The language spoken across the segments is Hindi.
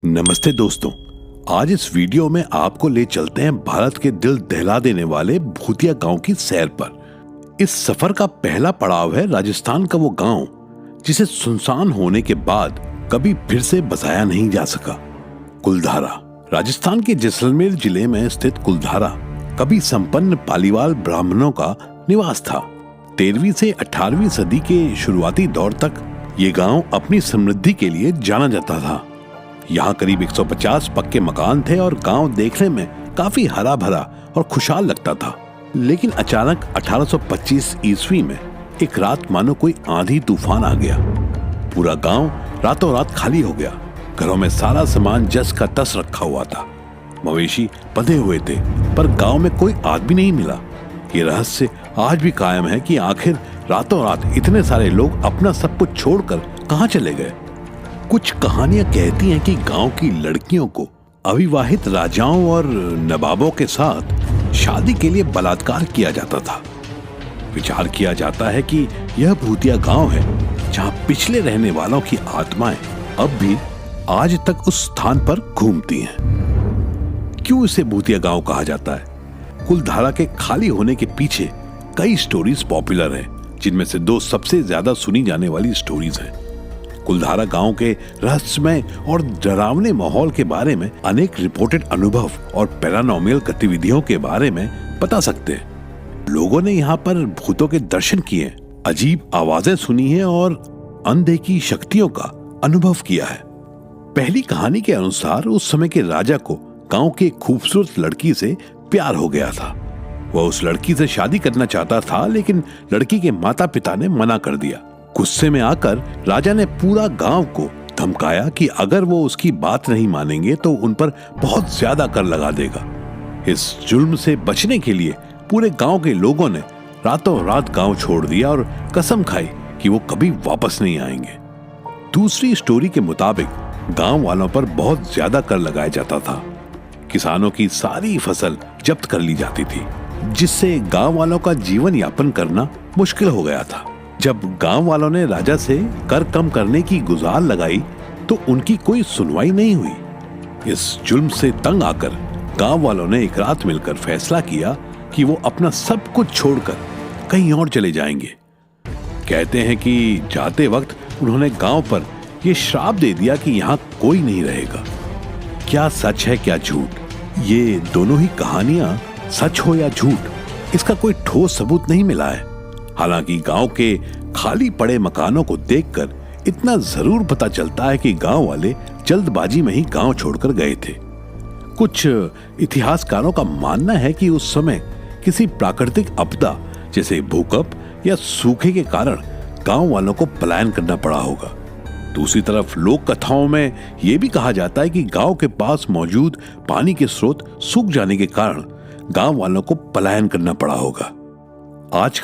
नमस्ते दोस्तों, आज इस वीडियो में आपको ले चलते हैं भारत के दिल दहला देने वाले भूतिया गांव की सैर पर। इस सफर का पहला पड़ाव है राजस्थान का वो गांव जिसे सुनसान होने के बाद कभी फिर से बसाया नहीं जा सका। कुलधारा। राजस्थान के जैसलमेर जिले में स्थित कुलधारा कभी संपन्न पालीवाल ब्राह्मणों का निवास था। 13वीं से 18वीं सदी के शुरुआती दौर तक ये गांव अपनी समृद्धि के लिए जाना जाता था। यहाँ करीब 150 पक्के मकान थे और गांव देखने में काफी हरा भरा और खुशहाल लगता था। लेकिन अचानक 1825 ईस्वी में एक रात मानो कोई आंधी तूफान आ गया। पूरा गांव रातों रात खाली हो गया। घरों में सारा सामान जस का तस रखा हुआ था। मवेशी बंधे हुए थे, पर गांव में कोई आदमी नहीं मिला। ये रहस्य आज भी कायम है कि आखिर रातों रात इतने सारे लोग अपना सब कुछ छोड़कर कहां चले गए। कुछ कहानियां कहती हैं कि गांव की लड़कियों को अविवाहित राजाओं और नवाबों के साथ शादी के लिए बलात्कार किया जाता था। विचार किया जाता है कि यह भूतिया गांव है जहां पिछले रहने वालों की आत्माएं अब भी आज तक उस स्थान पर घूमती हैं। क्यों इसे भूतिया गांव कहा जाता है? कुलधारा के खाली होने के पीछे कई स्टोरीज पॉपुलर हैं, जिनमें से दो सबसे ज्यादा सुनी जाने वाली स्टोरीज हैं। कुलधारा गांव के रहस्यमय और डरावने माहौल के बारे में अनेक रिपोर्टेड अनुभव और पैरानॉर्मल गतिविधियों के बारे में बता सकते हैं। लोगों ने यहाँ पर भूतों के दर्शन किए, अजीब आवाजें सुनी हैं और अनदेखी शक्तियों का अनुभव किया है। पहली कहानी के अनुसार उस समय के राजा को गांव की एक खूबसूरत लड़की से प्यार हो गया था। वह उस लड़की से शादी करना चाहता था, लेकिन लड़की के माता पिता ने मना कर दिया। गुस्से में आकर राजा ने पूरा गांव को धमकाया कि अगर वो उसकी बात नहीं मानेंगे तो उन पर बहुत ज्यादा कर लगा देगा। इस जुल्म से बचने के लिए पूरे गांव के लोगों ने रातों रात गांव छोड़ दिया और कसम खाई कि वो कभी वापस नहीं आएंगे। दूसरी स्टोरी के मुताबिक गांव वालों पर बहुत ज्यादा कर लगाया जाता था। किसानों की सारी फसल जब्त कर ली जाती थी, जिससे गांव वालों का जीवन यापन करना मुश्किल हो गया था। जब गांव वालों ने राजा से कर कम करने की गुहार लगाई तो उनकी कोई सुनवाई नहीं हुई। इस जुल्म से तंग आकर गांव वालों ने एक रात मिलकर फैसला किया कि वो अपना सब कुछ छोड़कर कहीं और चले जाएंगे। कहते हैं कि जाते वक्त उन्होंने गांव पर यह श्राप दे दिया कि यहाँ कोई नहीं रहेगा। क्या सच है क्या झूठ, ये दोनों ही कहानियां सच हो या झूठ, इसका कोई ठोस सबूत नहीं मिला है। हालांकि गांव के खाली पड़े मकानों को देखकर इतना जरूर पता चलता है कि गांव वाले जल्दबाजी में ही गांव छोड़कर गए थे। कुछ इतिहासकारों का मानना है कि उस समय किसी प्राकृतिक आपदा जैसे भूकंप या सूखे के कारण गांव वालों को पलायन करना पड़ा होगा। दूसरी तरफ लोक कथाओं में यह भी कहा जाता है कि गांव के पास मौजूद पानी के स्रोत सूख जाने के कारण गांव वालों को पलायन करना पड़ा होगा। आज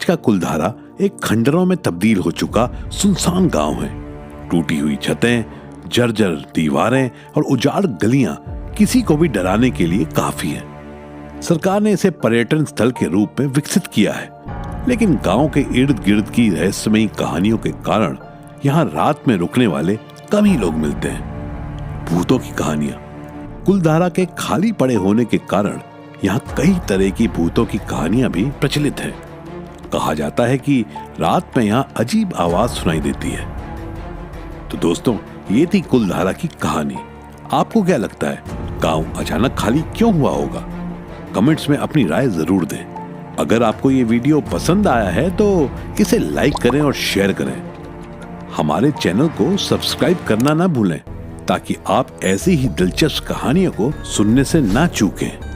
का कुलधारा एक खंडरों में तब्दील हो चुका सुनसान गांव है। टूटी हुई छतें, जर्जर दीवारें और उजाड़ गलियां किसी को भी डराने के लिए काफी हैं। सरकार ने इसे पर्यटन स्थल के रूप में विकसित किया है, लेकिन गांव के इर्द गिर्द की रहस्यमयी कहानियों के कारण यहाँ रात में रुकने वाले कम ही लोग मिलते हैं। भूतों की कहानियां। कुलधारा के खाली पड़े होने के कारण यहाँ कई तरह की भूतों की कहानियां भी प्रचलित हैं। कहा जाता है कि रात में यहाँ अजीब आवाज सुनाई देती है। तो दोस्तों, ये थी कुलधारा की कहानी। आपको क्या लगता है, गांव अचानक खाली क्यों हुआ होगा? कमेंट्स में अपनी राय जरूर दें। अगर आपको ये वीडियो पसंद आया है तो इसे लाइक करें और शेयर करें। हमारे चैनल को सब्सक्राइब करना ना भूलें, ताकि आप ऐसी ही दिलचस्प कहानियों को सुनने से ना चूकें।